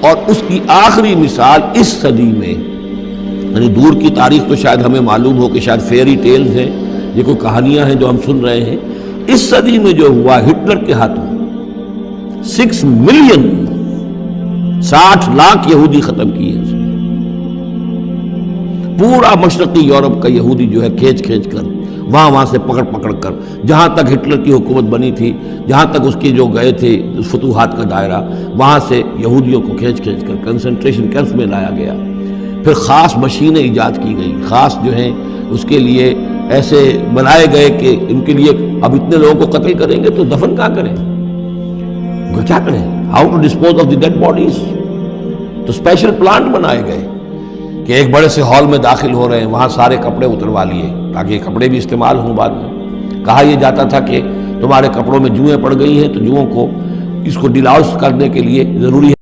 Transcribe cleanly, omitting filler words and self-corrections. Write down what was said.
और उसकी आखिरी मिसाल इस सदी में, यानी दूर की तारीख तो शायद हमें मालूम हो कि शायद फेयरी टेल्स हैं, ये कोई कहानियां हैं जो हम सुन रहे हैं। इस सदी में जो हुआ हिटलर के हाथों 6 मिलियन 60 लाख यहूदी खत्म किए। पूरा मशरकी यूरोप का यहूदी जो है खींच खींच कर वहां से पकड़ पकड़ कर, जहां तक हिटलर की हुकूमत बनी थी, जहां तक उसके जो गए थे फतूहात का दायरा, वहां से यहूदियों को खींच खींच कर कंसंट्रेशन कैंप्स में लाया गया। फिर ख़ास मशीनें ईजाद की गई, ख़ास जो हैं उसके लिए ऐसे बनाए गए कि इनके लिए अब इतने लोगों को कत्ल करेंगे तो दफन कहाँ करें, क्या करें, how to dispose of the dead bodies. तो स्पेशल प्लांट बनाए गए कि एक बड़े से हॉल में दाखिल हो रहे हैं, वहां सारे कपड़े उतरवा लिए ताकि कपड़े भी इस्तेमाल हों बाद में। कहा यह जाता था कि तुम्हारे कपड़ों में जुएं पड़ गई हैं तो जुओं को इसको डिलॉस करने के लिए ज़रूरी है